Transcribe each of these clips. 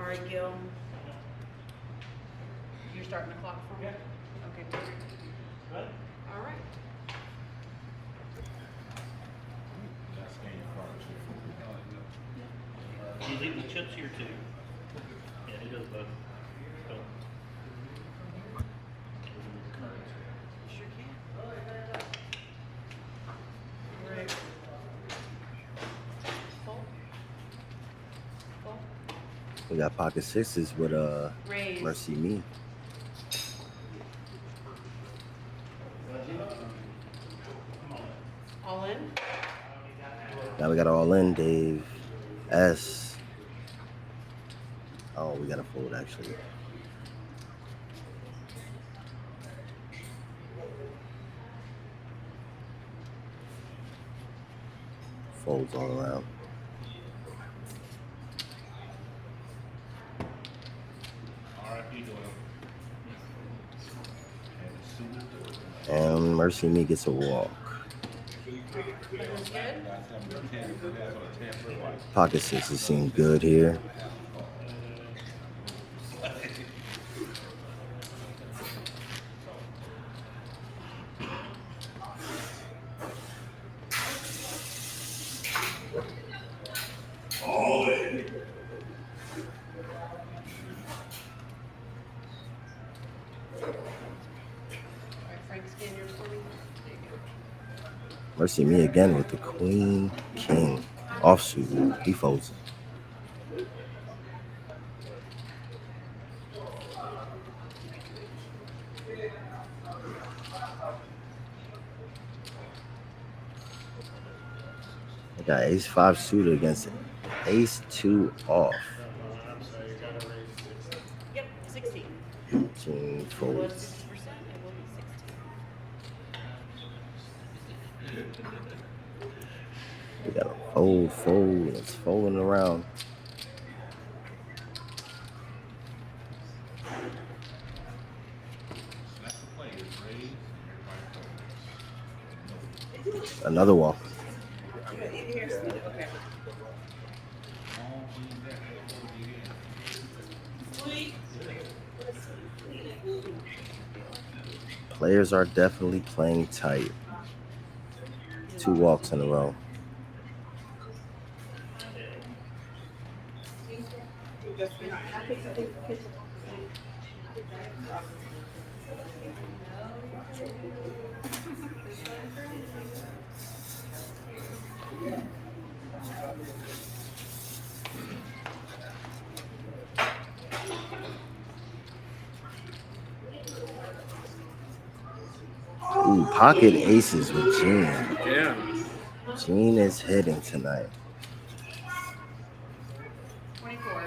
right, Gil. You're starting the clock for me? Okay, perfect. All right. He's eating the chips here too. Yeah, he does both. So. Sure can. All right. Full. Full. We got pocket sixes with Raise. Mercy Me. All in. Now we got all in, Dave. S. Oh, we got a fold actually. Folds all around. And Mercy Me gets a walk. Feels good. Pocket sixes seem good here. All right, Frank, scan yours for me. There you go. Mercy Me again with the queen, king. Offsuit. He folds. I got ace five suited against ace two off. Yep, 16. King It was folds. 60%. It will be 16. We got a fold. It's folding around. Another walk. Okay. Players are definitely playing tight. 2 walks in a row. Ooh, pocket aces with Gene. Yeah. Gene is hitting tonight. 24.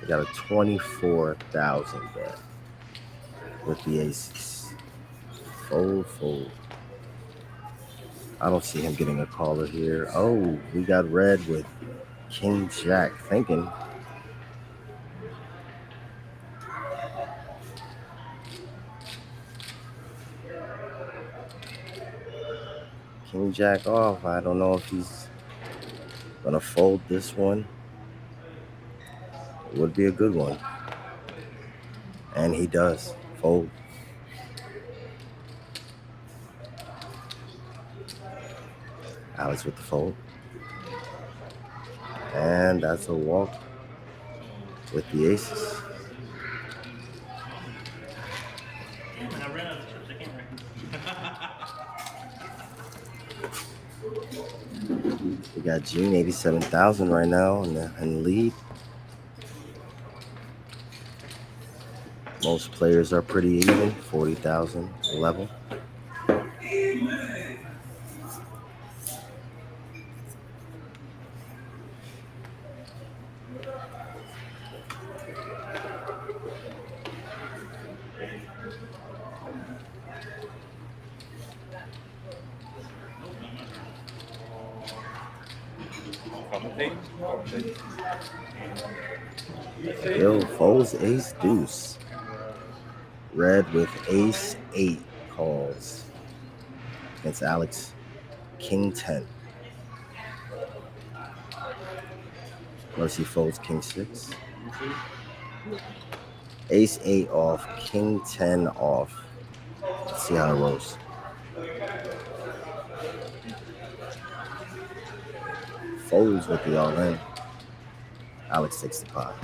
We got a 24,000 bet with the aces. Fold. I don't see him getting a caller here. Oh, we got red with King Jack thinking. King Jack off. I don't know if he's gonna fold this one. It would be a good one. And he does fold. Alex with the fold. And that's a walk with the aces. Damn it, I ran out of chips. I can't reckon. We got Gene 87,000 right now in the lead. Most players are pretty even, 40,000 level. Bill folds ace deuce. Red with ace 8 calls against Alex king 10. Mercy folds king 6. Ace 8 off, King 10 off. Let's see how it rolls. Folds with the all in. Alex takes the pot.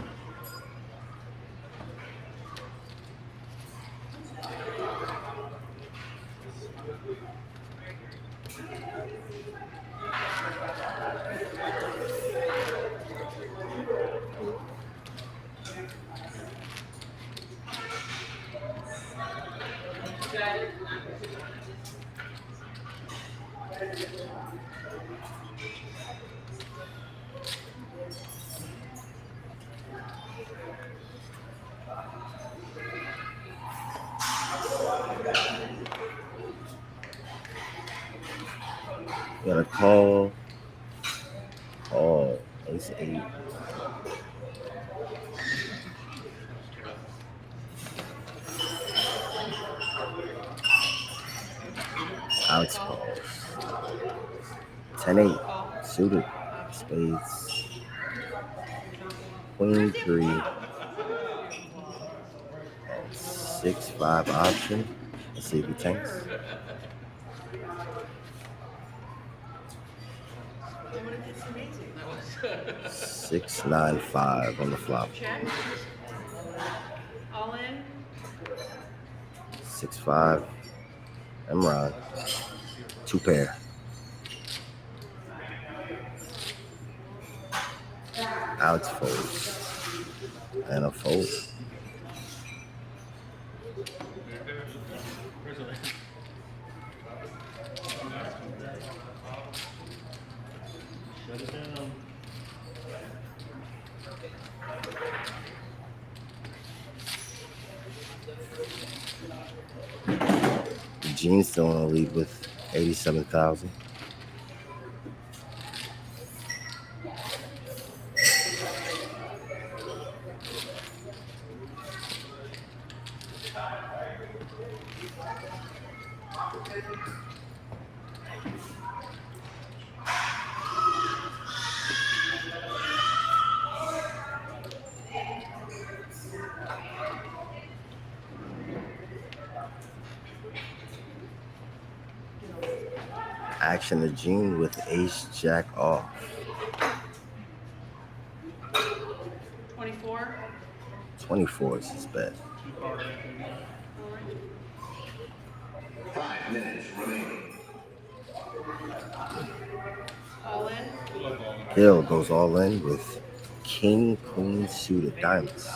Got a call. Oh, Ace 8. Alex calls. 10-8. Suited. Spades. Queen 3. 6-5 option. Let's see if he tanks. It's amazing. 6-9-5 on the flop. Check. All in. 6-5. Emron. 2 pair. Alex folds. And a fold. Shut it down. Gene's still in the lead with 87,000. Action to Gene with Ace Jack off. 24. 24 is his bet. 5 minutes remaining. All in. Hill goes all in with King Queen suited diamonds.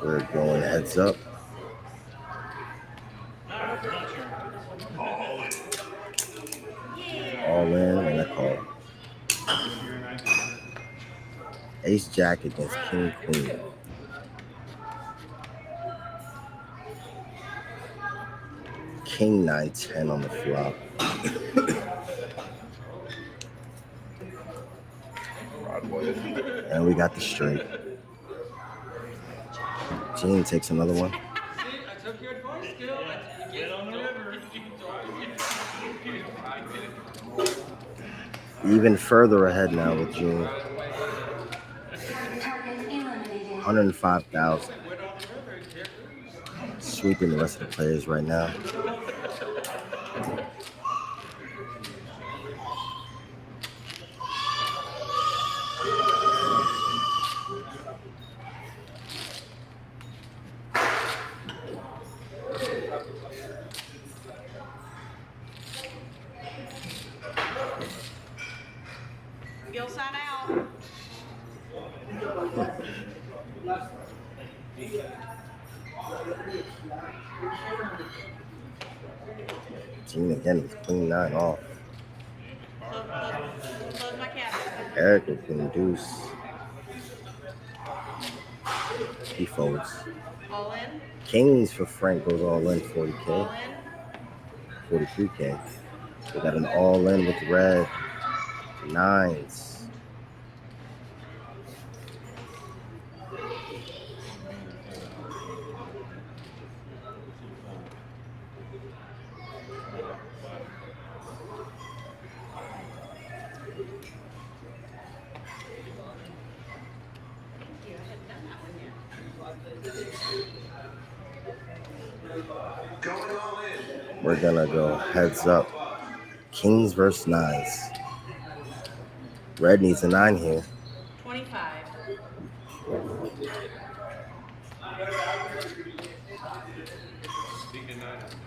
We're going heads up. All in and a call. Ace Jack against King Queen. King 9-10 on the flop. And we got the straight. Gene takes another one. I took your advice, Gil. Get on the river. Even further ahead now with Gene. 105,000. Sweeping the rest of the players right now. Gil sign out. Gene again with Queen 9 off. Close my cabinet. Eric with Queen Deuce. He folds. All in. Kings for Frank goes all in, All 40K, in. 43K. We got an all in with red. 9s. We're gonna go heads up. Kings versus nines. Red needs a 9 here. 25.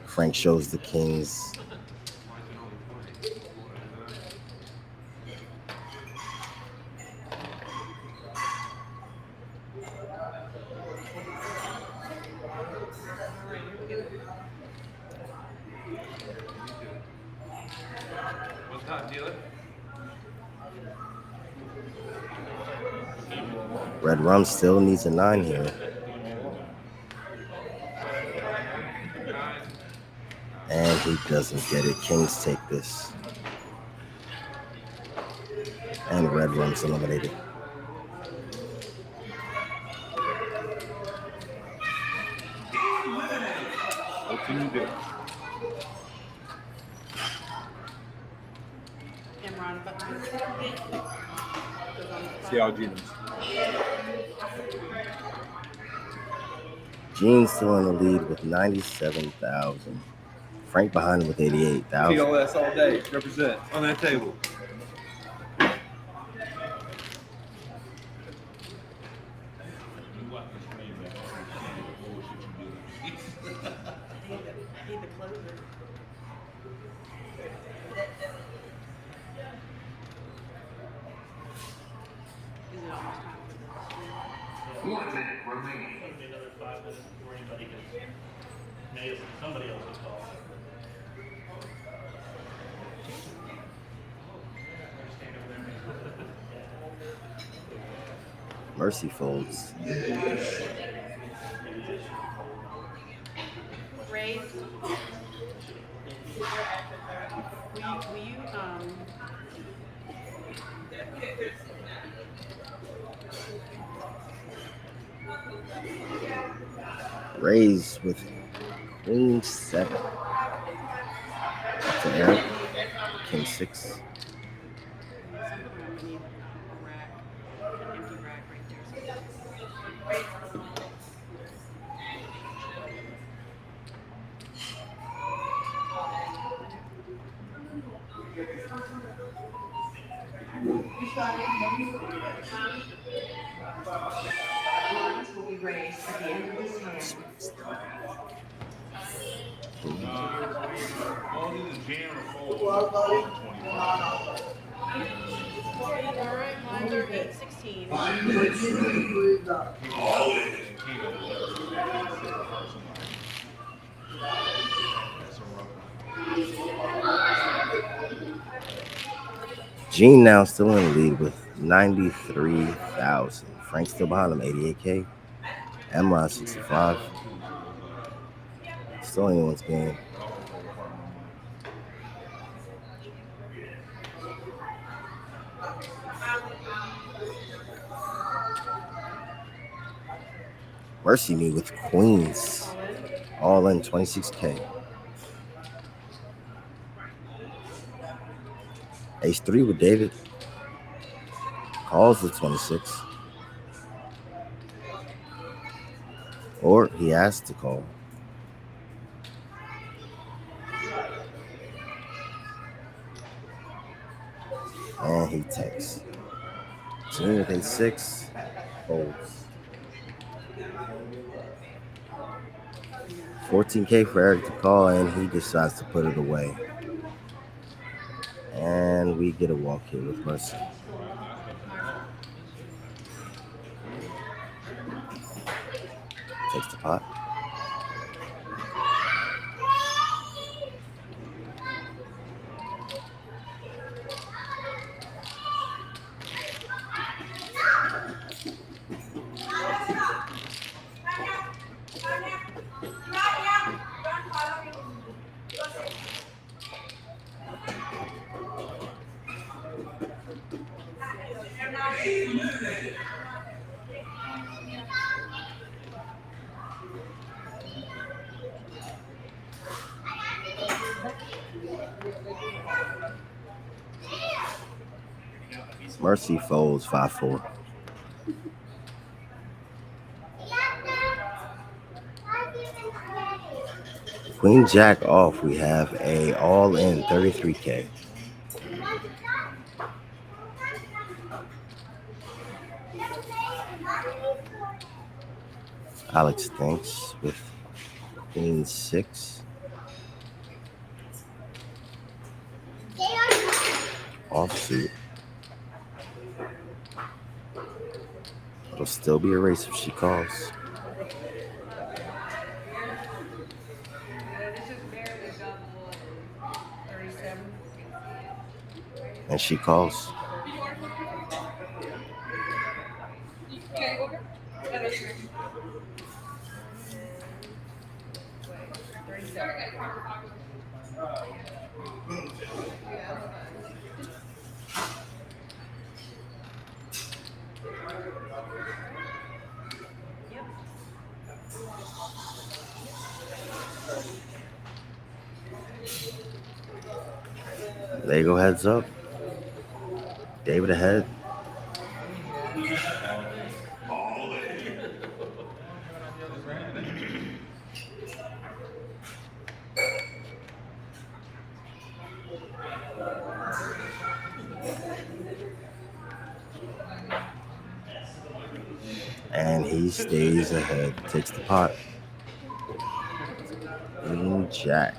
Frank shows the Kings. All right, here we go. What's top, dealer? Red rum still needs a 9 here. And he doesn't get it. Kings take this. And red rum's eliminated. What can you do? Imran Button. See how Gene is. Gene's still in the lead with 97,000. Frank behind him with 88,000. TLS all day. Represent on that table. I need the closer. Is it almost time for this? 1 minute remaining. It'll be another 5 minutes before anybody gets, maybe somebody else will call. Mercy folds. Raise. Will you Raise with Queen 7. To Eric. King 6. something I'm gonna need a rack, an empty rack right there. Lines will be raised at the end of this hand. All in the jam or fold. All right, lines are 8-16. 5 minutes remaining. All in. Gene now still in the lead with 93,000. Frank still behind him, 88K. Emron 65. Still anyone's game. Mercy me with queens. All in 26K. Ace 3 with David. Calls the 26. Or he has to call. And he takes. Team with a 6. Folds. 14K for Eric to call, and he decides to put it away. And we get a walk here with Mercy. Takes the pot. Mercy folds 5-4. Queen Jack off. We have a all in 33K. Alex thinks with Queen 6 offsuit. It'll still be a race if she calls. This is barely double and 37. And she calls. Wait, 37. Yep. There go heads up. David ahead. And he stays ahead. Takes the pot. Queen Jack.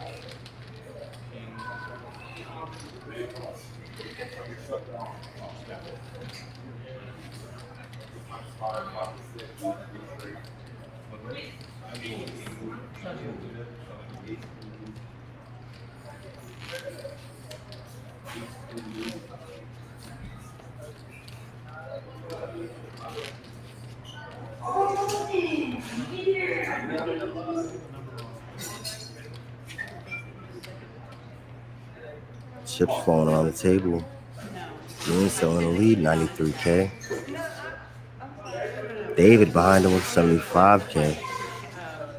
Chips falling on the table. No. Dean still in the lead, 93K. No, I'm fine. David behind him with 75K.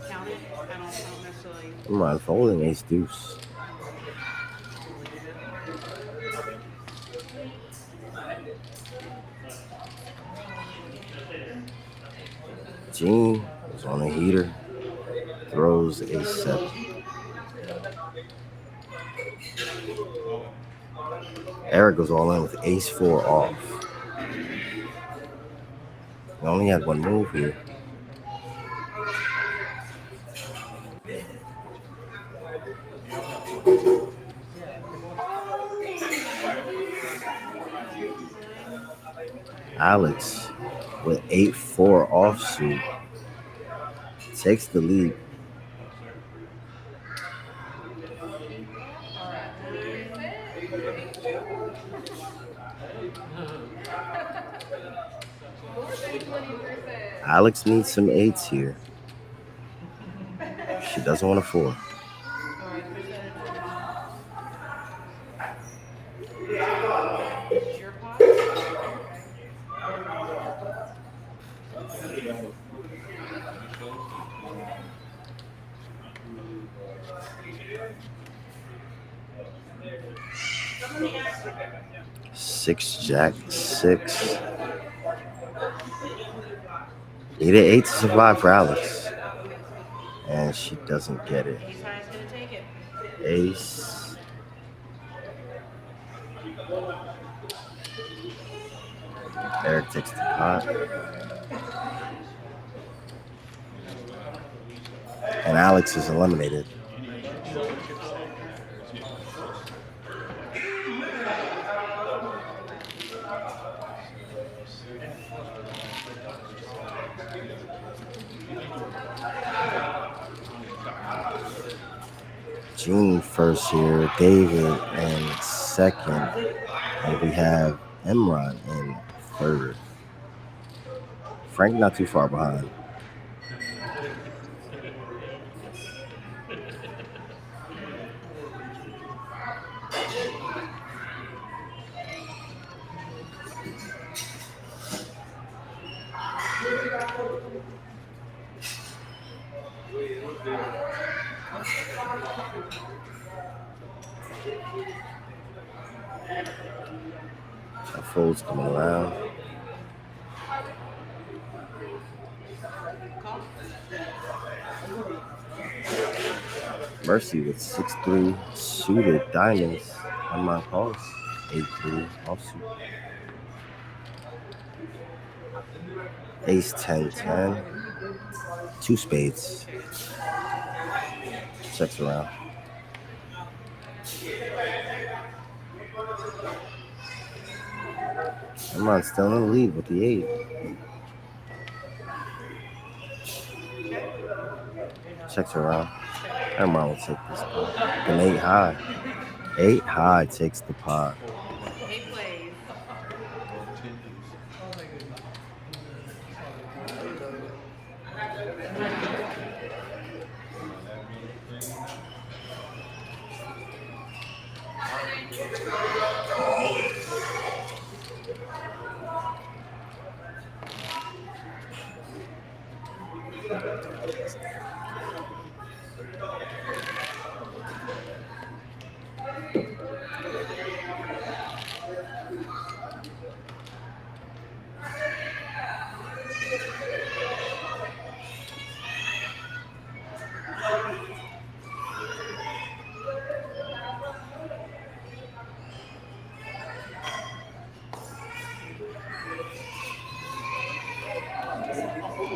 Count it. I don't necessarily. Come on, folding ace deuce. Gene is on a heater. Throws a 7. Eric goes all in with ace 4 off. He only had one move here. Alex with 8-4 offsuit takes the lead. Alex needs some 8s here. She doesn't want a 4. It's your pot? Okay. 6 Jack 6. Need an 8 to survive for Alex. And she doesn't get it. Ace high is gonna take it. Ace. Eric takes the pot. And Alex is eliminated. Gene first here, David in second, and we have Imran in third. Frank not too far behind. The fold's coming around. Call. Mercy with 6-3 suited diamonds on my calls. 8-3 offsuit. Ace 10-10. Two spades. Checks around. Come on, still in the lead with the 8. Check. Checks around. Come on, will take this pot. An 8 high. 8 high takes the pot. 8 plays.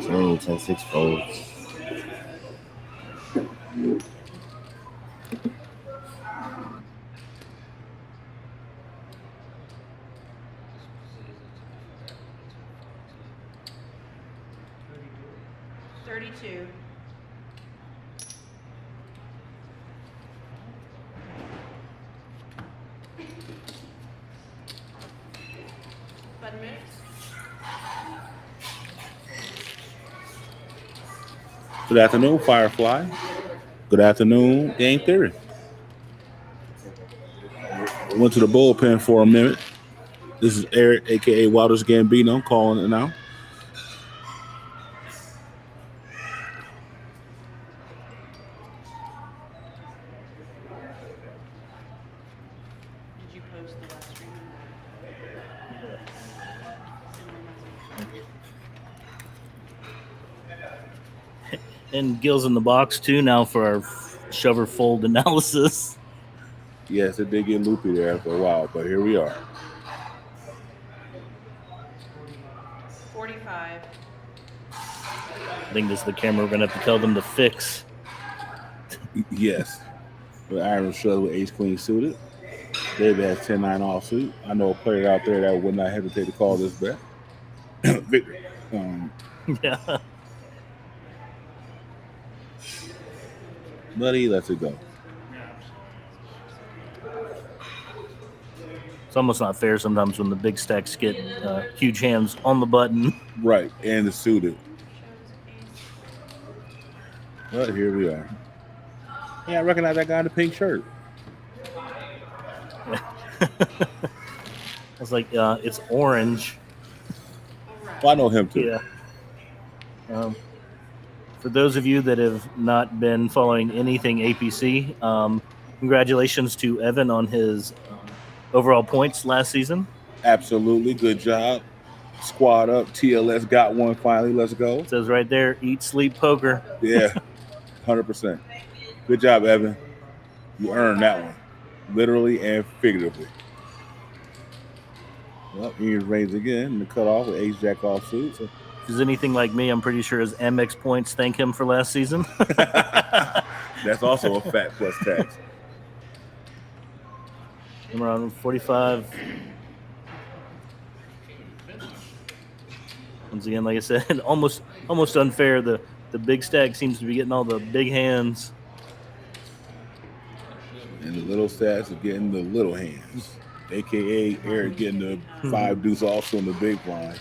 Turn 10-6 folds. $32. Button mix. Good afternoon, Firefly. Good afternoon, Game Theory. Went to the bullpen for a minute. This is Eric, a.k.a. Waters Gambino. I'm calling it now. Did you post the last stream? And Gil's in the box too now for our shover fold analysis. Yes, it did get loopy there after a while, but here we are. 45. I think this is the camera we're gonna have to tell them to fix. Yes. With Iron Shred with ace queen suited. David has 10-9 offsuit. I know a player out there that would not hesitate to call this bet. Victor. Yeah. Buddy, lets it go. It's almost not fair sometimes when the big stacks get huge hands on the button. Right, and the suited. Shows ace. But here we are. Yeah, I recognize that guy in the pink shirt. I was like, it's orange. All right. Well, I know him too. Yeah. For those of you that have not been following anything APC, congratulations to Evan on his overall points last season. Absolutely. Good job. Squad up. TLS got one finally. Let's go. It says right there, eat, sleep, poker. Yeah, 100%. Good job, Evan. You earned that one, literally and figuratively. Well, here's Reigns again. The cutoff with ace jack offsuit. So If he's anything like me, I'm pretty sure his Amex points thank him for last season. that's also a fat plus tax. I'm around 45. Once again, like I said, almost unfair. The big stack seems to be getting all the big hands. And the little stats are getting the little hands, aka Eric getting the 5 deuce also in the big blind.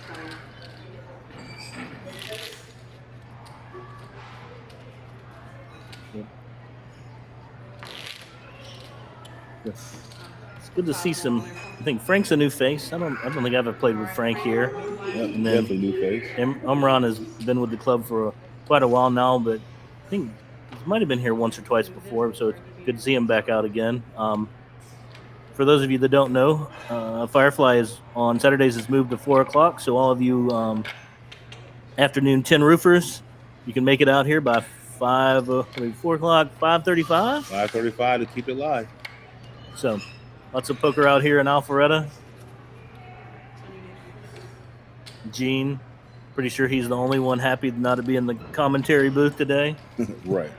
It's good to see some. I think Frank's a new face. I don't think I've ever played with Frank here. Yep, And then- definitely new face. Umran has been with the club for quite a while now, but I think he might have been here once or twice before, so it's good to see him back out again. For those of you that don't know, Firefly is on Saturdays has moved to 4 o'clock, so all of you afternoon 10 roofers, you can make it out here by 4 o'clock, 5:35. 5:35 to keep it live. So, lots of poker out here in Alpharetta. Gene, pretty sure he's the only one happy not to be in the commentary booth today. Right.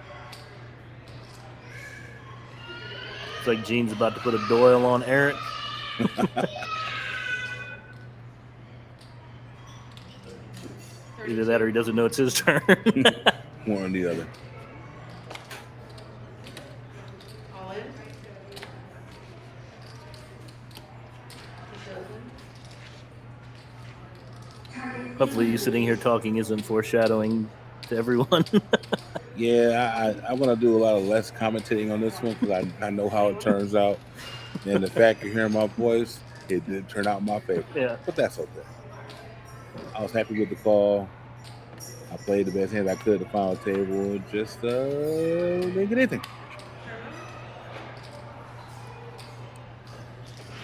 It's like Gene's about to put a Doyle on Eric. Either that or he doesn't know it's his turn. One or the other. All in? Hopefully, you sitting here talking isn't foreshadowing to everyone. Yeah, I'm gonna do a lot of less commentating on this one because I know how it turns out, and the fact you're hearing my voice, it did turn out in my favor. Yeah. But that's okay. I was happy with the call. I played the best hand I could at the final table. Just didn't get anything.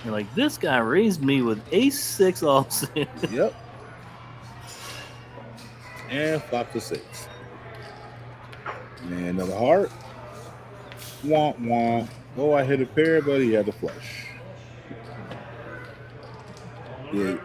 You're like, this guy raised me with ace-6 offsuit. Yep. And flop to 6. And another heart. Womp womp. Oh, I hit a pair, but he had the flush. Yeah.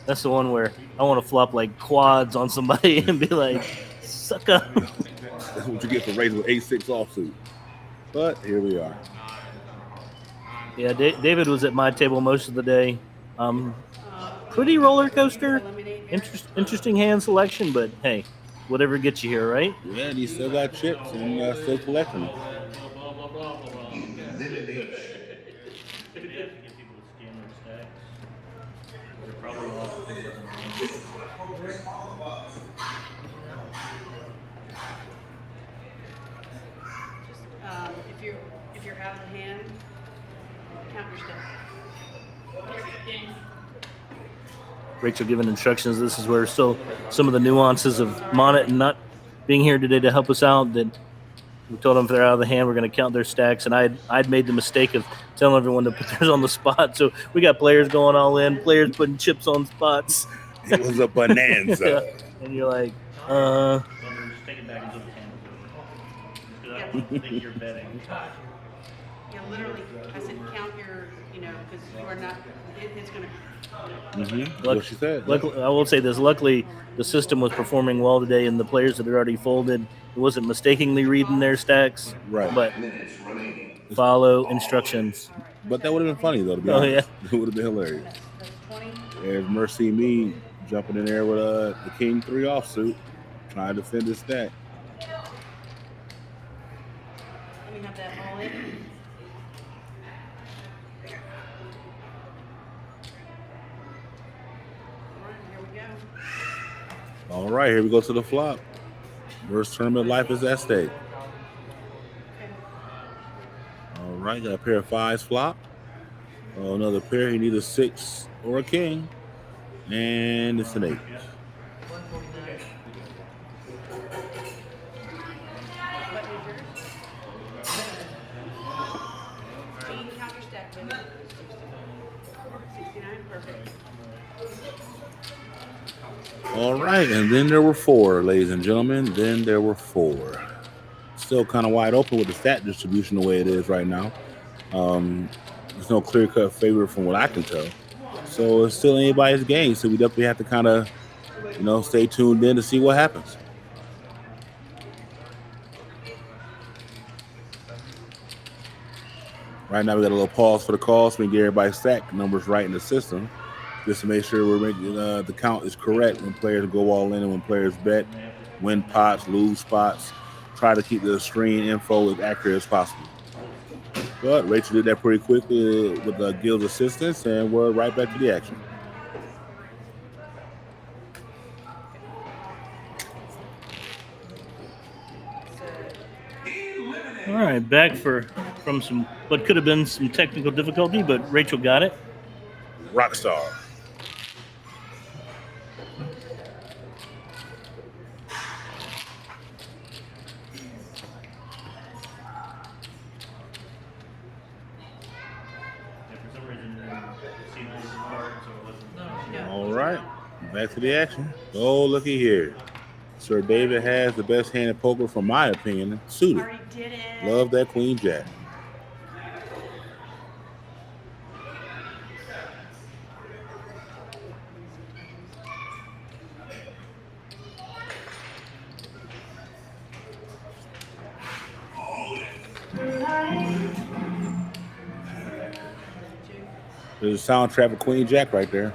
That's the one where I want to flop like quads on somebody and be like, suck up. That's what you get for raising with ace-6 offsuit. But here we are. Yeah, David was at my table most of the day. Pretty roller coaster. Interesting hand selection, but hey, whatever gets you here, right? Yeah, and he still got chips and still collecting them. If you're out of the hand, count your steps. Rachel giving instructions. This is where still some of the nuances of Monet and not being here today to help us out. That we told them if they're out of the hand, we're going to count their stacks. And I'd made the mistake of telling everyone to put theirs on the spot. So we got players going all in, players putting chips on spots. It was a bonanza. Yeah. And you're like, Just take it back into the hand. Because I don't think you're betting. Yeah, literally, I said count your, because you are not, it's going to. Mm-hmm. What she said. Luckily, I will say this. Luckily, the system was performing well today, and the players that had already folded, it wasn't mistakenly reading their stacks. Right. But follow instructions. But that would have been funny, though, to be Oh, honest. It would have been hilarious. That's 20. There's Mercy Me jumping in there with the King 3 offsuit, trying to defend his stack. Let me have that all in. All right, here we go to the flop. Worst tournament life is at stake. All right, got a pair of 5s flop. Oh, another pair. He needs a 6 or a king. And it's an 8. Count your stack, baby. 69, perfect. All right, and then there were 4, ladies and gentlemen. Then there were 4. Still kind of wide open with the stat distribution the way it is right now. There's no clear-cut favorite from what I can tell. So it's still anybody's game. So we definitely have to kind of, stay tuned in to see what happens. Right now we got a little pause for the calls so we can get everybody's stack numbers right in the system, just to make sure we're making the count is correct when players go all in and when players bet, win pots, lose spots. Try to keep the screen info as accurate as possible. But Rachel did that pretty quickly with the guild assistance, and we're right back to the action. All right, back from some what could have been some technical difficulty, but Rachel got it. Rockstar. All right, back to the action. Oh, looky here. Sir David has the best hand of poker, from my opinion, suited. Already did it. Love that Queen Jack. There's a soundtrack of Queen Jack right there.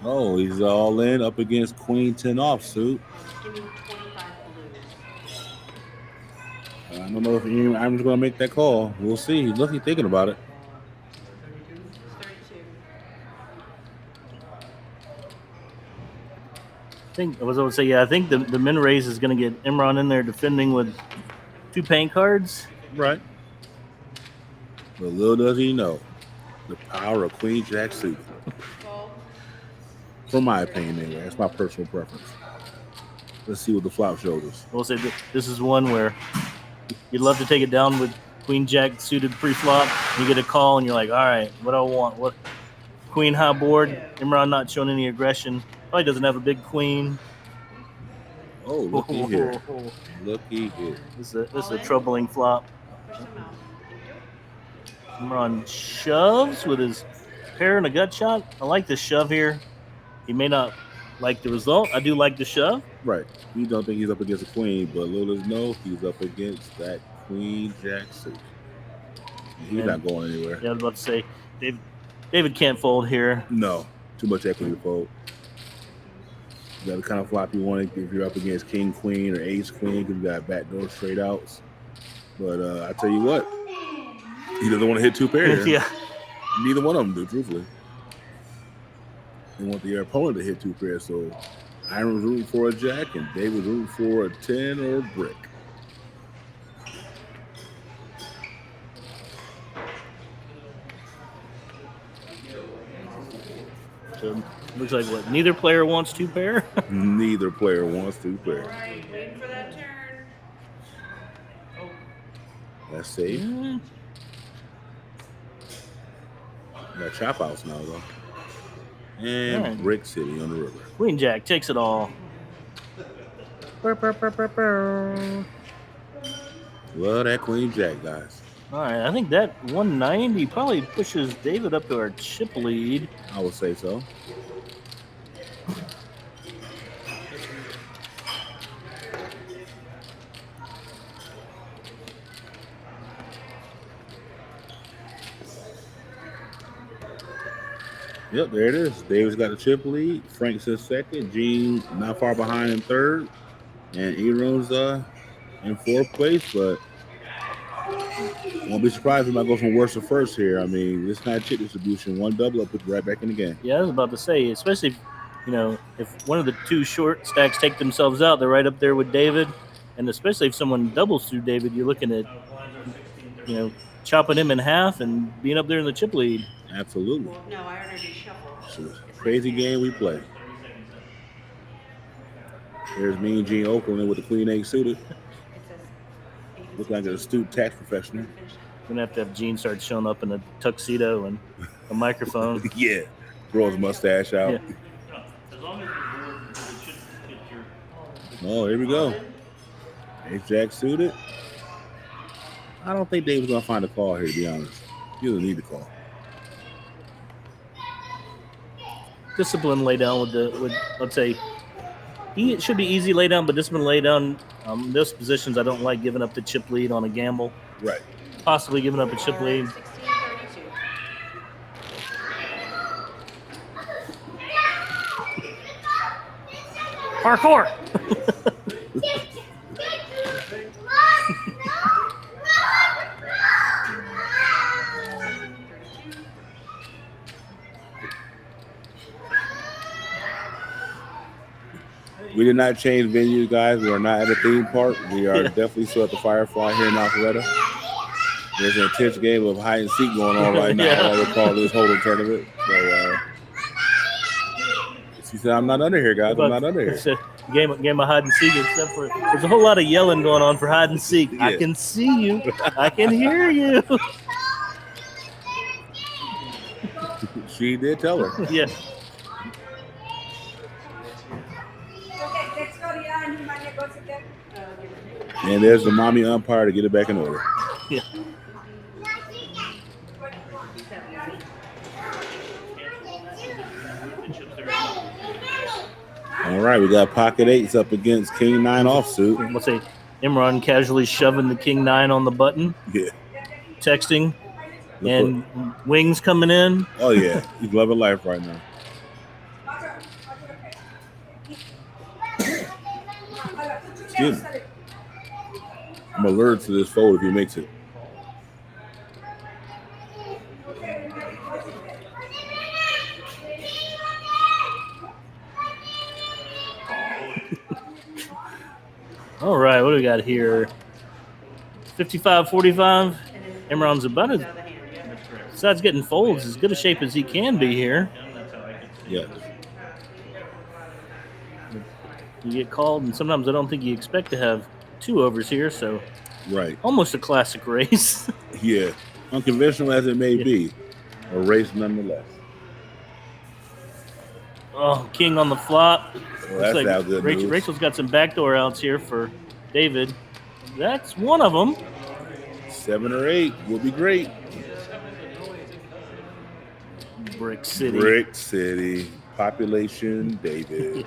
Oh, he's all in up against Queen 10 offsuit. Give me 25 blues. I don't know if I'm just going to make that call. We'll see. He's looking, thinking about it. 32. I think the min raise is going to get Imran in there defending with 2 paint cards. Right. But little does he know the power of Queen Jack suit. Fold. From my opinion, anyway. That's my personal preference. Let's see what the flop shows us. We'll say this is one where you'd love to take it down with Queen Jack suited pre-flop. You get a call and you're like, all right, what do I want? What Queen high board? Imran not showing any aggression. Probably doesn't have a big queen. Oh, looky here. Looky here. This is a troubling flop. Push them out. Imran shoves with his pair and a gut shot. I like this shove here. He may not like the result. I do like the shove. Right. You don't think he's up against a queen, but little does know he's up against that Queen Jack suit. He's not going anywhere. Yeah, I was about to say, David can't fold here. No. Too much equity to fold. You got the kind of flop you want if you're up against King Queen or Ace Queen, because you got backdoor straight outs. But I tell you what, he doesn't want to hit 2 pairs. Yeah. Neither one of them do, truthfully. They want their opponent to hit 2 pairs. So Iron's rooting for a jack and David's rooting for a 10 or a brick. So looks like what? Neither player wants 2 pair. Neither player wants 2 pairs. All right, waiting for that turn. That's safe. Yeah. Got Chop House now, though. And Alright. Brick City on the river. Queen Jack takes it all. Love that Queen Jack, guys. All right, I think that 190 probably pushes David up to our chip lead. I would say so. Yep, there it is. David's got the chip lead. Frank's in second. Gene not far behind in third. And Eron's in 4th place, but won't be surprised if he might go from worst to first here. I mean, this kind of chip distribution, one double up, puts right back in the game. Yeah, I was about to say, especially if one of the 2 short stacks take themselves out, they're right up there with David. And especially if someone doubles through David, you're looking at, chopping him in half and being up there in the chip lead. Absolutely. No, I already shuffled. It's a crazy game we play. There's me and Gene Oakland with the Queen 8 suited. It says 8. Look like an astute tax professional. We're going to have Gene start showing up in a tuxedo and a microphone. Yeah. Grow his mustache out. Yeah. As long as you're bored, it should get your. Oh, here we go. Ace Jack suited. I don't think David's going to find a call here, to be honest. He doesn't need the call. Discipline lay down with let's say, it should be easy lay down, but discipline lay down. Those positions I don't like giving up the chip lead on a gamble. Right. Possibly giving up a chip lead. 1632. Parkour. We did not change venues, guys. We are not at a theme park. We are definitely still at the Firefly here in Alpharetta. There's an intense game of hide and seek going on right now. Yeah. I would call this hold'em tournament. So, she said, "I'm not under here, guys. I'm not under here." It's a game of hide and seek, except for there's a whole lot of yelling going on for hide and seek. I Yeah. can see you. I can hear you. She did tell her. Yeah. And there's the mommy umpire to get it back in order. Yeah. All right, we got pocket eights up against king nine offsuit. Let's say Imran casually shoving the king nine on the button, Yeah. texting, Look and wings coming in. Oh yeah, he's loving life right now. Excuse me. I'm allergic to this fold if he makes it. All right, what do we got here? 55-45. Imran's about as, Out of the hand, yeah. That's correct. besides getting folds, as good a shape as he can be here. Yeah, that's how I could see Yeah. it. You get called, and sometimes I don't think you expect to have 2 overs here, so Right. almost a classic race. Yeah. Unconventional as it may Yeah. be, a race nonetheless. Oh, king on the flop. Well, that's Looks how good news. Rachel's got some backdoor outs here for David. That's one of them. 7 or 8 would be great. Brick City. Brick City, population, David.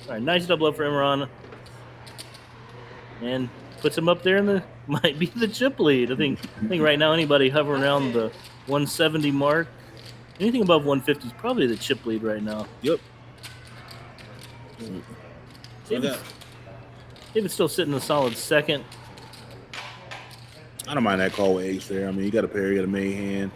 All right, nice double up for Imran. And puts him up there in the might be the chip lead. I think right now anybody hovering around the 170 mark, anything above 150 is probably the chip lead right now. Yep. David's still sitting a solid second. I don't mind that call with ace there. I mean, you got a pair, you got a main hand.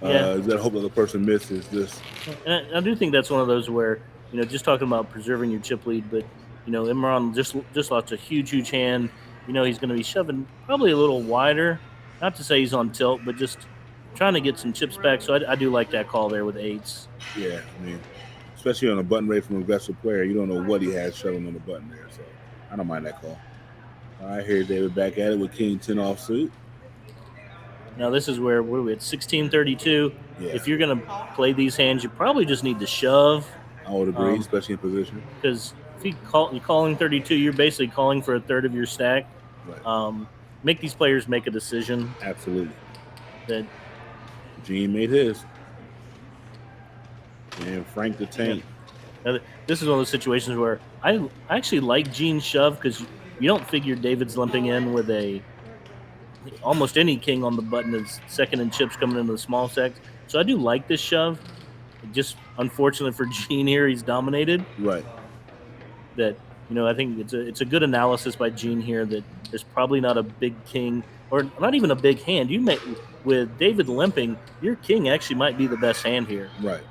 Yeah. You got to hope that the person misses this. And I do think that's one of those where, just talking about preserving your chip lead, but, Imran just lost a huge hand. He's going to be shoving probably a little wider. Not to say he's on tilt, but just trying to get some chips back. So I do like that call there with eights. Yeah, I mean, especially on a button rate from an aggressive player, you don't know what he has shoving on the button there. So I don't mind that call. All right, here David back at it with king 10 offsuit. Now this is where we're at 16-32. Yeah. If you're going to play these hands, you probably just need to shove. I would agree, especially in position. Because if you're calling 32, you're basically calling for a third of your stack. Right. Make these players make a decision. Absolutely. That Gene made his. And Frank the Tank. Now, this is one of those situations where I actually like Gene's shove because you don't figure David's limping in with almost any king on the button is second in chips coming into the small stack. So I do like this shove. Just unfortunately for Gene here, he's dominated. Right. That I think it's a good analysis by Gene here that there's probably not a big king or not even a big hand. With David limping, your king actually might be the best hand here. Right.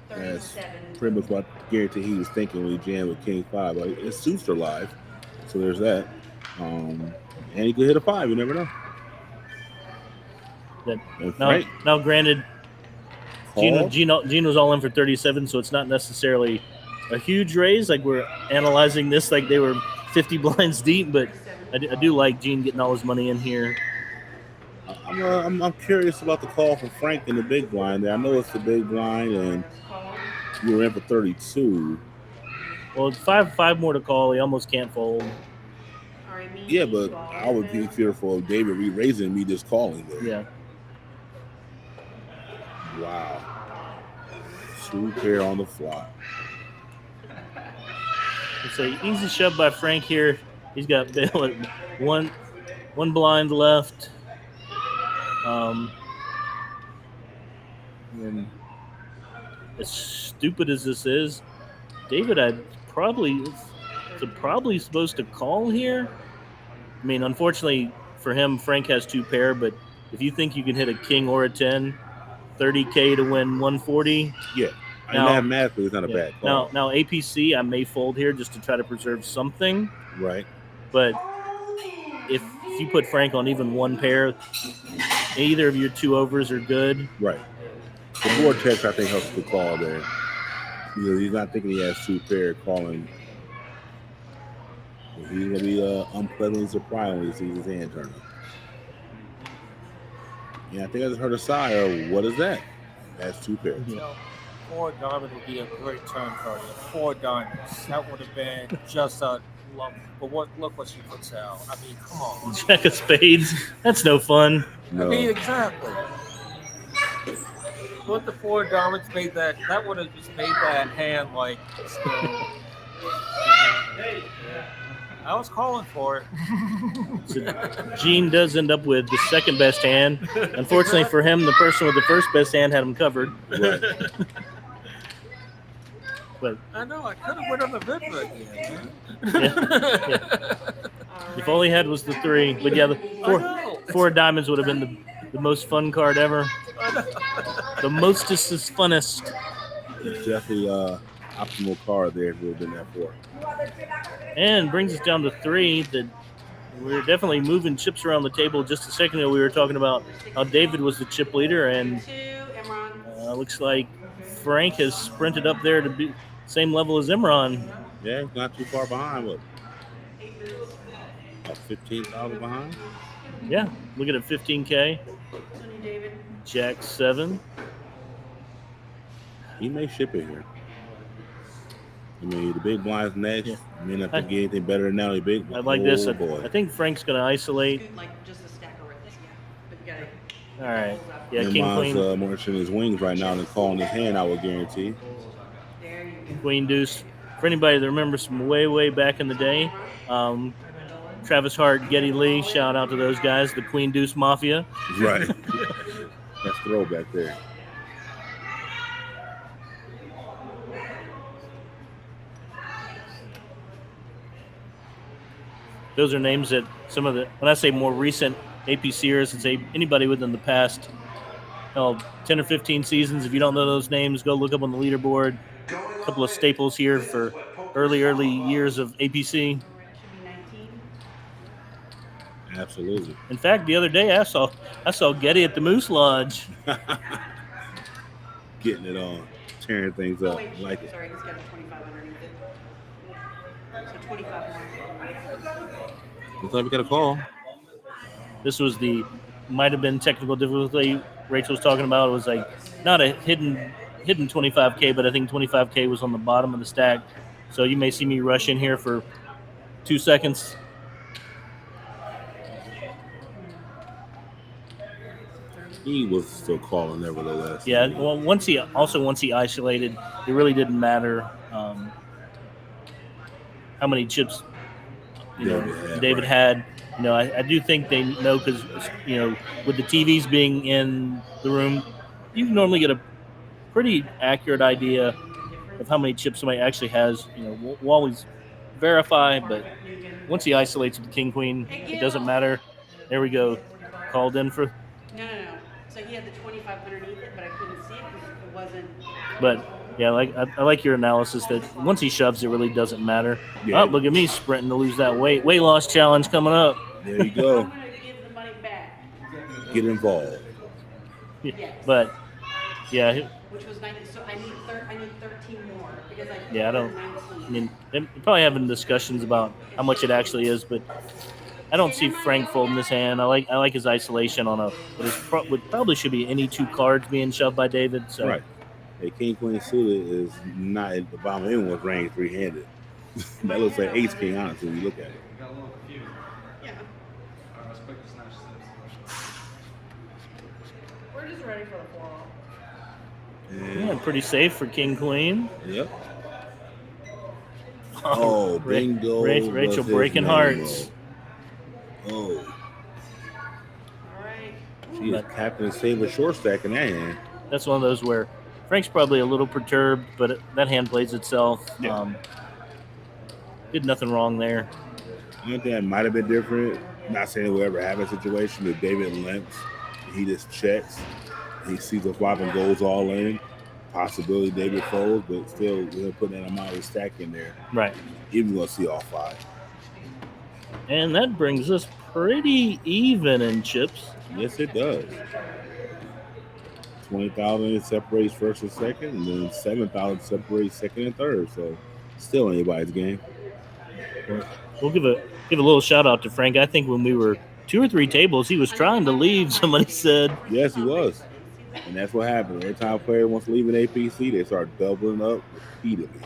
That's pretty much what I guarantee he was thinking when he jammed with king 5. Like, it suits her live. So there's that. And he could hit a 5. You never know. Now, granted, Gene was all in for 37, so it's not necessarily a huge raise. Like we're analyzing this like they were 50 blinds deep, but I do like Gene getting all his money in here. I'm curious about the call from Frank in the big blind there. I know it's the big blind, and you were in for 32. Well, it's five more to call. He almost can't fold. Yeah, but I would be fearful of David re-raising me just calling there. Yeah. Wow. 2 pair on the flop. It's an easy shove by Frank here. He's got one blind left. And as stupid as this is, David, it's probably supposed to call here. I mean, unfortunately for him, Frank has 2 pair, but if you think you can hit a king or a 10, 30K to win 140. Yeah. Mathematically, it's not a bad call. Now APC, I may fold here just to try to preserve something. Right. But if you put Frank on even 1 pair, either of your 2 overs are good. Right. The board checks, I think, helps the call there. Because he's not thinking he has 2 pair calling. He's going to be unpleasantly surprised when he sees his hand turn up. Yeah, I think I just heard a sigh of, what is that? Has 2 pairs. Yeah. You know, 4 diamond would be a great turn card. 4 diamonds. That would have been just a love. But look what she puts out. I mean, come on. Jack of spades. That's no fun. No. I mean, exactly. What the 4 diamonds made that would have just made that hand like still. I was calling for it. So Gene does end up with the second best hand. Unfortunately for him, the person with the first best hand had him covered. Right. But I know, I could have went on the river again, man. if all he had was the 3. But yeah, the I know. 4 diamonds would have been the most fun card ever. The mostest is funnest. It's definitely optimal card there if it would have been that 4. And brings us down to 3. That we're definitely moving chips around the table. Just a second ago, we were talking about how David was the chip leader, and 2, Imran. looks like Frank has sprinted up there to be same level as Imran. Yeah, not too far behind. What, 8 minutes. about 15,000 behind? Yeah, looking at 15K. Sonny David. Jack 7. He may ship it here. I mean, the big blind's next. Yeah. I mean, if they get anything better than now, the big I like this. boy. I think Frank's going to isolate. Scoot like just a stack of rips. Yeah. But you gotta. All right. Yeah, and King, mine's Queen, more interested in his wings right now than calling his hand, I would guarantee. There you go. Queen Deuce. For anybody that remembers from way back in the day, Travis Hart, Geddy Lee, shout out to those guys, the Queen Deuce Mafia. Right. That's throwback there. Those are names that some of the, when I say more recent APCers, it's anybody within the past 10 or 15 seasons. If you don't know those names, go look up on the leaderboard. A couple of staples here for early years of APC. Should be 19. Absolutely. In fact, the other day I saw Getty at the Moose Lodge. Getting it on, tearing things Oh, up. wait, I like it. sorry, he's got a 25 underneath it. So 25 more. Looks like we got a call. This was might have been technical difficulty Rachel was talking about. It was like not a hidden 25K, but I think 25K was on the bottom of the stack. So you may see me rush in here for 2 seconds. He was still calling, nevertheless. Yeah, well, once he isolated, it really didn't matter how many chips David had. You know, I do think they know because, you know, with the TVs being in the room, you can normally get a pretty accurate idea of how many chips somebody actually has. You know, we'll always verify, but once he isolates with the King Queen, it doesn't matter. There we go. Called in for. No. So he had the 25 underneath it, but I couldn't see it because it wasn't. But yeah, I like your analysis that once he shoves, it really doesn't matter. Yeah. Oh, look at me sprinting to lose that weight. Weight loss challenge coming up. There you go. I'm going to give the money back. Get involved. Yes. But yeah, Which was 19. So I need 13 more because I. Yeah, I don't- 19. I mean, they're probably having discussions about how much it actually is, but I don't see Frank folding this hand. I like his isolation on what probably should be any 2 cards being shoved by David. So Right. A King Queen suited is not at the bottom of anyone's range 3-handed. That looks like ace king, honestly, when you look at it. Yeah. We're just ready for the 4-off. yeah, pretty safe for King Queen. Yep. Oh, bingo. Rachel was his breaking name, hearts. though. Oh, All right. she is Captain Saber short stack in that hand. That's one of those where Frank's probably a little perturbed, but that hand plays itself. Yeah. Did nothing wrong there. Only thing that might have been different, not saying it will ever happen, situation if David limps, he just checks, he sees a flop and goes all in. Possibility David folds, but still we're putting that amount of stack in there. Right. Even gonna see all 5. And that brings us pretty even in chips. Yes, it does. 20,000 separates first and second, and then 7,000 separates second and third. So still anybody's game. We'll give a little shout out to Frank. I think when we were 2 or 3 tables, he was trying to leave. Somebody said, Yes, he was. And that's what happens. Every time a player wants to leave an APC, they start doubling up repeatedly.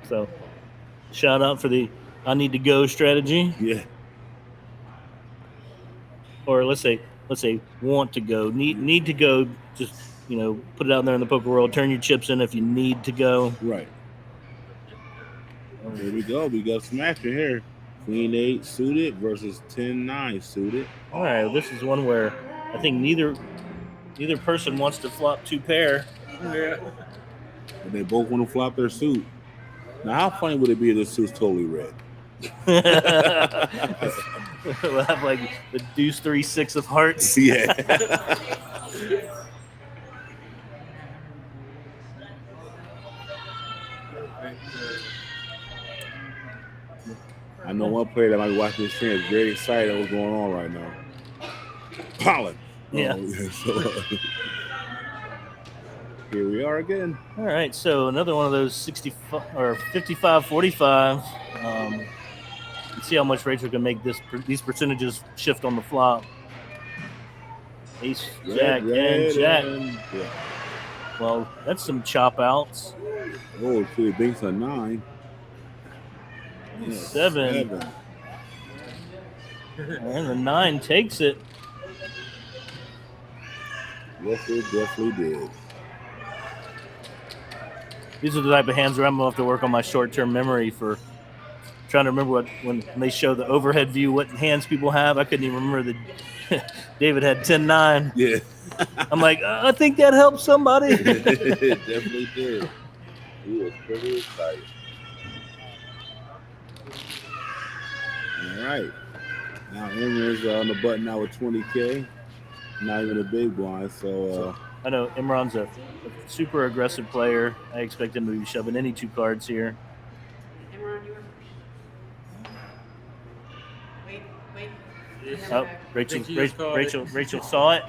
So, shout out for the I need to go strategy, Yeah. or let's say want to go, need to go. Just put it out there in the poker world. Turn your chips in if you need to go. Right. Here we go. We got some action here. Queen 8 suited versus 10-9 suited. All right, this is one where I think neither person wants to flop two pair. Yeah. And they both want to flop their suit. Now, how funny would it be if the suit's totally red? We'll have like the deuce 3 6 of hearts. Yeah. I know one player that might be watching this stream is very excited at what's going on right now. Pollen. Yeah. So, here we are again. All right, so another one of those 65 or 55-45. Let's see how much Rachel can make these percentages shift on the flop. Ace, Jack, and Jack. Yeah. Well, that's some chop outs. Oh, so it banks a 9. Yeah, 7. And the 9 takes it. Yes, it definitely did. These are the type of hands where I'm going to have to work on my short-term memory for trying to remember when they show the overhead view, what hands people have. I couldn't even remember that David had 10-9. Yeah. I'm like, I think that helped somebody. It definitely did. He was pretty excited. All right. Now Emran's on the button now with 20K. Not even a big blind, so I know Imran's a super aggressive player. I expect him to be shoving any 2 cards here. Imran, you were first. Wait. Oh, Rachel saw it.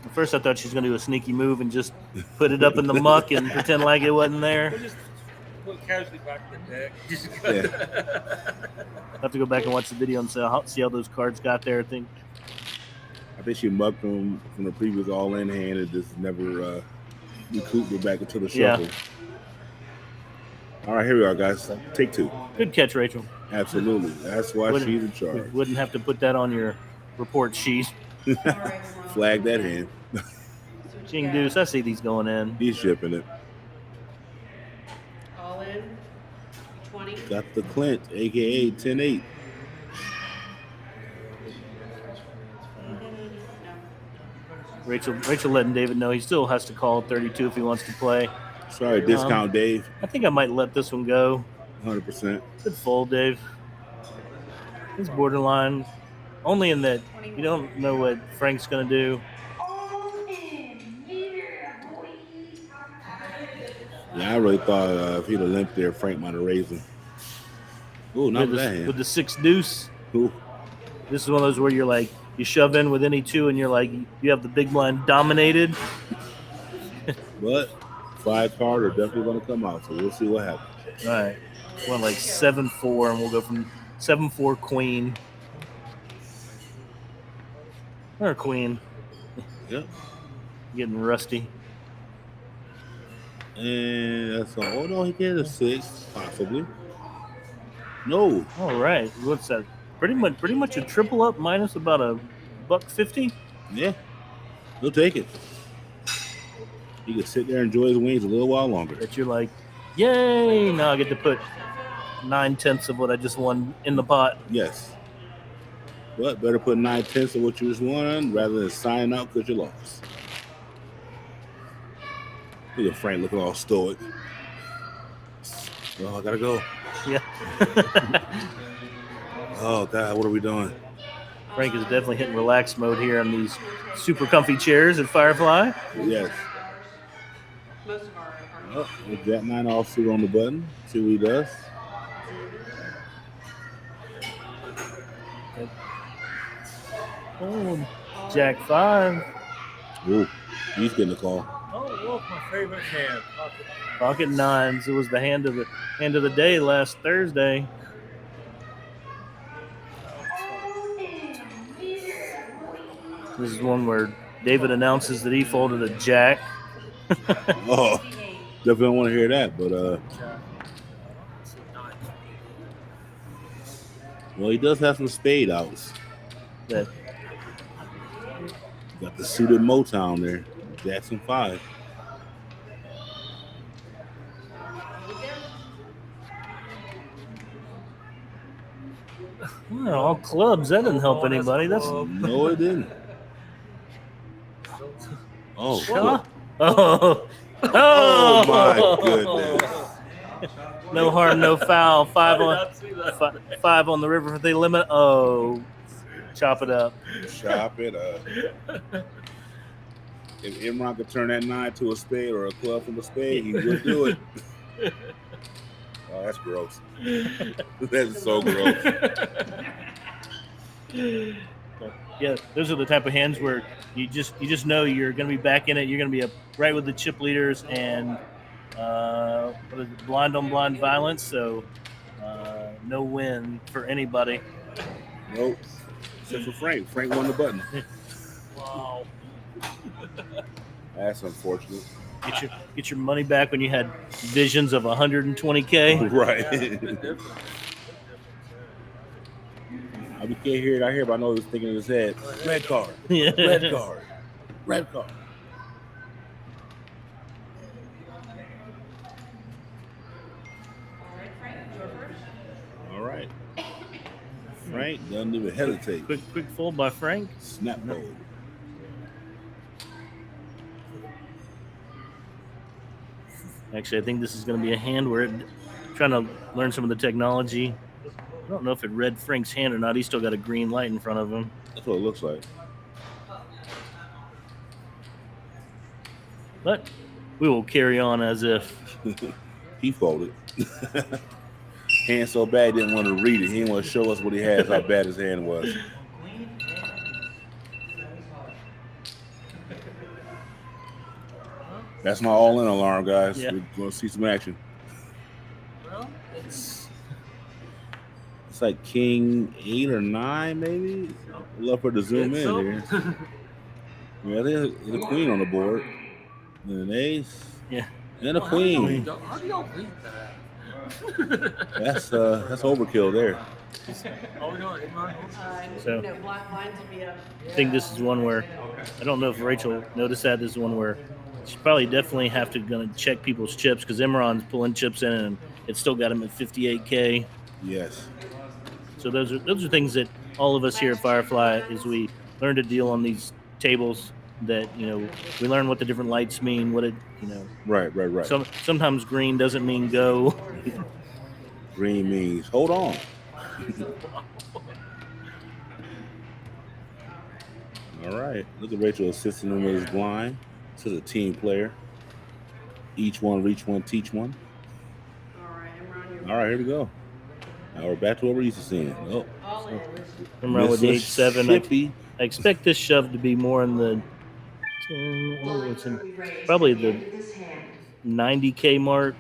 At first, I thought she was going to do a sneaky move and just put it up in the muck and pretend like it wasn't there. We'll just put casually back in the deck. yeah. I have to go back and watch the video and see how those cards got there. I think she mucked him from the previous all-in hand and just never recouped it back into the shuffle. Yeah. All right, here we are, guys. Take 2. Good catch, Rachel. Absolutely. That's why she's in charge. Wouldn't have to put that on your report sheet. All right, Imran. Flag that hand. So what you King got? Deuce, I see these going in. He's shipping it. All in. 20. Got the Clint, a.k.a. 10-8. No. Rachel letting David know he still has to call 32 if he wants to play. Sorry, discount Dave. I think I might let this one go. 100%. Good fold, Dave. It's borderline. Only in that you don't know what Frank's going to do. Yeah, I really thought if he'd have limped there, Frank might have raised him. Ooh, not With that the hand. 6 deuce. Ooh. This is one of those where you're like, you shove in with any 2 and you're like, you have the big blind dominated. But 5 card are definitely going to come out, so we'll see what happens. All right. Went like 7-4, and we'll go from 7-4 queen. Or queen. Yep. Getting rusty. And that's all. Oh, no, he get a 6, possibly. No. All right. What's that? Pretty much a triple up minus about $1.50. Yeah. He'll take it. He can sit there and enjoy his wings a little while longer. That you're like, yay! Now I get to put 9/10 of what I just won in the pot. Yes. But better put 9/10 of what you just won rather than sign out because you lost. Look at Frank looking all stoic. Oh, I gotta go. Yeah. Oh God, what are we doing? Frank is definitely hitting relax mode here on these super comfy chairs at Firefly. Yes. Most of our Oh, with Jack 9 offsuit on the button. See what he does. Oh, Jack 5. Ooh, he's getting the call. Oh, look, my favorite hand. Pocket 9s. It was the hand of the day last Thursday. This is one where David announces that he folded a jack. Oh, definitely don't want to hear that. But Jack. See, nine. well, he does have some spade outs. That Got the suited Motown there. Jackson 5. well, all clubs. That didn't help Oh, that's anybody. That's club. No, it didn't. Oh, Huh? look. Oh. Oh my goodness. No harm, no foul. I did not see that. Five on the river for the limit. Oh, chop it up. Chop it up. If Imran could turn that 9 to a spade or a club from a spade, he would do it. Oh, that's gross. That's so gross. Yeah, those are the type of hands where you just know you're going to be back in it. You're going to be right with the chip leaders and what is it, blind on blind violence. So no win for anybody. Nope. Except for Frank. Frank won the button. Wow. That's unfortunate. Get your money back when you had visions of 120K. Right. Big difference. I can't hear it out here, but I know he was thinking in his head. Red card. Yeah. Red card. Red card. All right. Frank doesn't even hesitate. Quick fold by Frank. Snap fold. Actually, I think this is going to be a hand where trying to learn some of the technology. I don't know if it read Frank's hand or not. He's still got a green light in front of him. That's what it looks like. But we will carry on as if. He folded. Hand so bad, he didn't want to read it. He didn't want to show us what he has, how bad his hand was. That's my all-in alarm, guys. Yeah. We're going to see some action. Well, it's It's like King 8 or 9, maybe. I'd love for it to zoom in here. Yeah, there's a queen on the board. And an ace. Yeah. And a How do y'all queen. read that? That's overkill there. Oh, no, Imran. So- No, black lines will be up. I think this is one where I don't know if Rachel noticed that. This is one where she probably definitely have to gonna check people's chips because Imran's pulling chips in and it's still got him at 58K. Yes. So those are things that all of us here at Firefly is we learn to deal on these tables that we learn what the different lights mean, what it Right. sometimes green doesn't mean go. Green means hold on. All right. Look at Rachel assisting him with his blind. This is a team player. Each one, reach one, teach one. All right, Imran, you're All right, here we go. Now we're back to what we're used to seeing. Oh, all in. Imran with the Mr. 8-7. Shippy. I expect this shove to be more in the Blinds will be raised probably at the the end of this hand. 90K mark.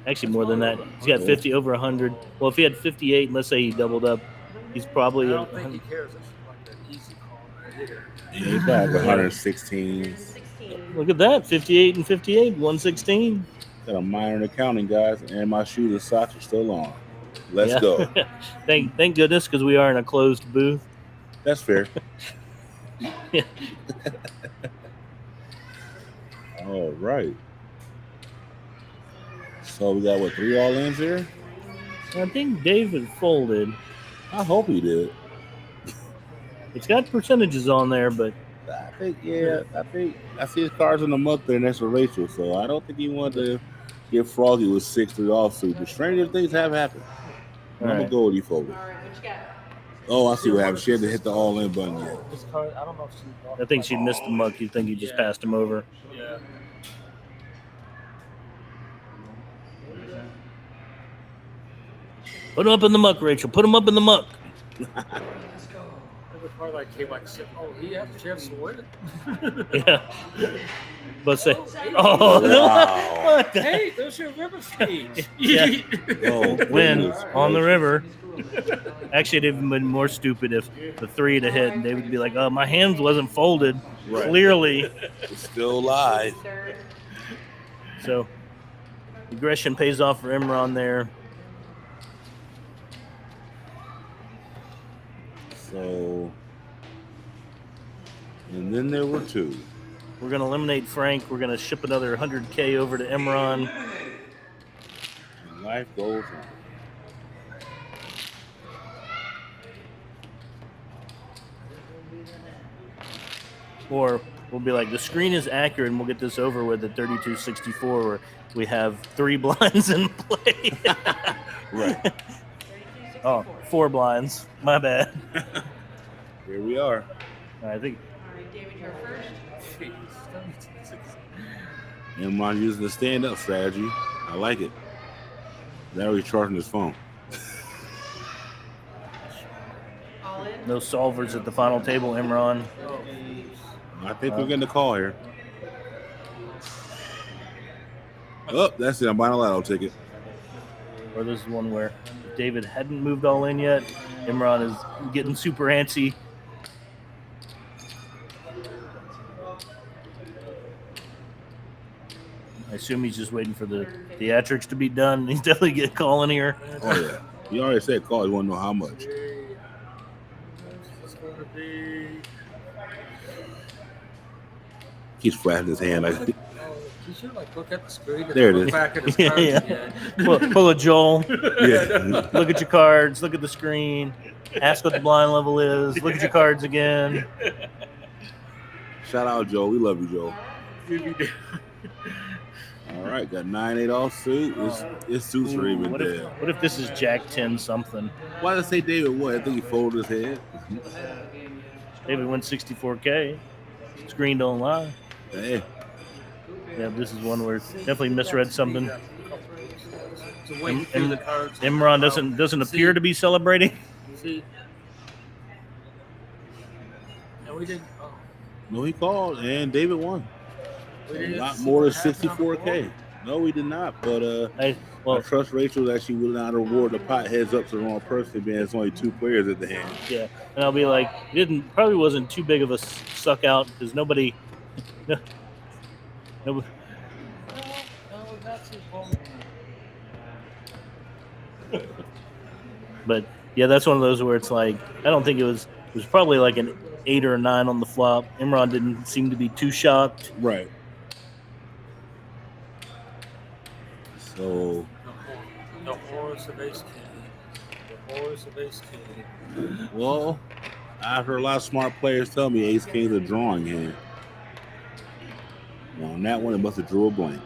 Actually, more than that. He's got 50 over 100. Well, if he had 58, and let's say he doubled up, he's I probably. don't think he cares. It's like an easy call right here. Yeah, he's got 116. 16. Look at that, 58 and 58, 116. Got a minor in accounting, guys, and my shoes and socks are still on. Let's Yeah. go. Thank goodness, because we are in a closed booth. That's fair. Yeah. All right. So we got what, 3 all-ins here? I think David folded. I hope he did. It's got percentages on there, but I think I see his cards in the muck there next to Rachel, so I don't think he wanted to get froggy with 6-3 offsuit. But stranger things have happened. I'm All gonna right. go with he folded. All right, what you got? Oh, I see what happened. She had to hit the all-in button yet. This card, I don't know if she. I think she missed the muck. You think you just passed him over. Yeah. Put him up in the muck, Rachel. Put him up in the muck. The card like came like, oh, he has a chance to win it. Yeah. But say, oh, Wow. what the Hey, there's your river speech. Yeah. Oh, win goodness on the gracious. river? Actually, it'd have been more stupid if the 3 to hit, and they would be like, "Oh, my hands wasn't folded, Right. clearly." It's still live. So, aggression pays off for Imran there. So, and then there were 2. We're gonna eliminate Frank. We're gonna ship another 100K over to Imran. And life goes on. Or we'll be like, the screen is accurate, and we'll get this over with at 3264, where we have 3 blinds in play. Right. Oh, 4 blinds. My bad. Here we are. I think All right, David, you're first. And I'm using the stand-up strategy. I like it. Now he's charging his phone. All in. no solvers at the final table, Imran. I think we're getting a call here. Oh, that's it. I'm buying a lotto ticket. Or this is one where David hadn't moved all in yet. Imran is getting super antsy. I assume he's just waiting for the theatrics to be done. He's definitely getting calling here. Oh, yeah. He already said call. You want to know how much. It's going to be. He's flashing his hand. Like, You should like look at the screen. And There it look is. Back at his Yeah, cards yeah. again. Pull a Joel. yeah. Look at your cards. Look at the screen. Ask what the blind level is. Look at your cards again. Shout out, Joe. We love you, Joe. All right, got 9-8 offsuit. His suits are even What dead. if this is Jack 10 something? Why did I say David what? I think he folded his head. David wins 64K. Screen don't lie. Hey, Yeah, this is one where definitely misread something. So wait through the cards. Imran doesn't appear to be celebrating. See. No, we didn't. Oh, no, he called, and David won. we A didn't lot see more than what happened on the 64K. board. No, we did not. But I Well, trust Rachel that she will not award the pot heads up to the wrong person, being it's only 2 players at the hand. yeah, and I'll be like, probably wasn't too big of a suck out because nobody. Nobody. No, that's his home. But yeah, that's one of those where it's like I don't think it was probably like an 8 or a 9 on the flop. Imran didn't seem to be too shocked. Right. So, The horse of ace king. The horse of ace king. well, I've heard a lot of smart players tell me Ace King's a drawing hand. Well, on that one, it must have drew a blank.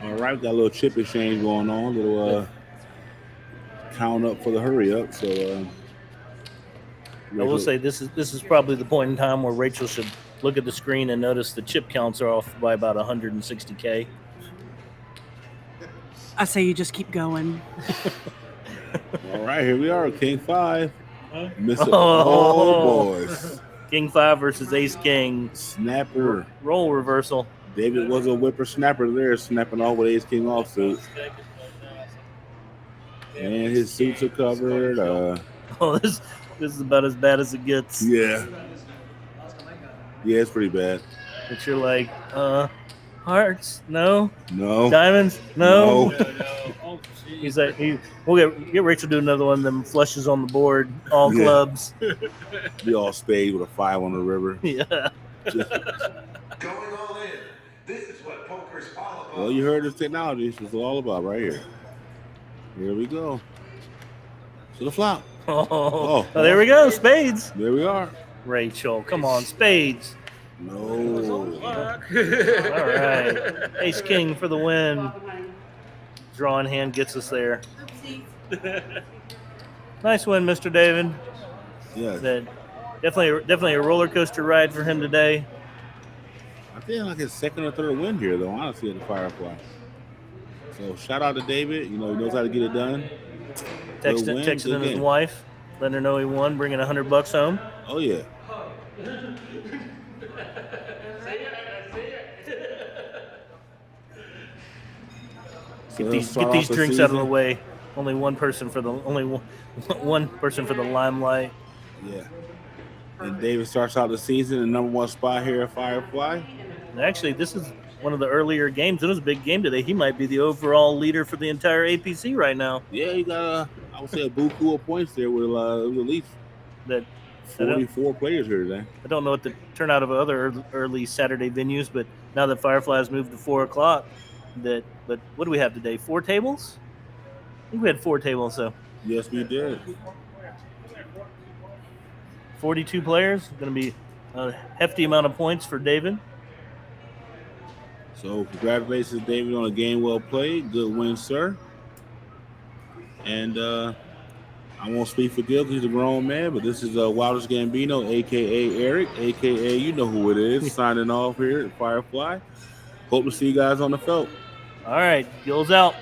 All right, got a little chip exchange going on, a little count up for the hurry up. So, I will say this is probably the point in time where Rachel should look at the screen and notice the chip counts are off by about 160K. I say you just keep going. all right, here we are, King 5. Mr. Oh. Boys. King 5 versus Ace King. Snapper. Roll reversal. David was a whippersnapper there, snapping off with Ace King offsuit. And his suits are covered. Oh, this is about as bad as it gets. Yeah. Yeah, it's pretty bad. But you're like, hearts, no. No. Diamonds, no. No. Oh, geez. He's like, we'll get Rachel to do another one of them flushes on the board, all Yeah. clubs. Be all spade with a 5 on the river. Yeah. Going all in. This is what poker's all about. Well, you heard this technology. This is all about right here. Here we go. To the flop. Oh, there we go. Spades. There we are. Rachel, come on, spades. No. All right. Ace King for the win. Drawing hand gets us there. Nice win, Mr. David. Yes. That definitely a roller coaster ride for him today. I think like his second or third win here, though, honestly, at the Firefly. So shout out to David. You know, he knows how to get it done. Good win, Texting good his game. wife, letting her know he won, bringing $100 home. Oh, yeah. Get these drinks out of the way. Only one person for the limelight. Yeah. And David starts out the season in number 1 spot here at Firefly. And actually, this is one of the earlier games. It was a big game today. He might be the overall leader for the entire APC right now. Yeah, he got I would say a buku of points there with at least That 44 players here today. I don't know what the turnout of other early Saturday venues, but now that Firefly has moved to 4 o'clock, but what do we have today? 4 tables? I think we had 4 tables, so Yes, we did. 42 players. Going to be a hefty amount of points for David. So congratulations, David, on a game well played. Good win, sir. And I won't speak for Gil because he's a grown man, but this is Wildest Gambino, a.k.a. Eric, a.k.a. you know who it is, signing off here at Firefly. Hope to see you guys on the felt. All right, Gil's out.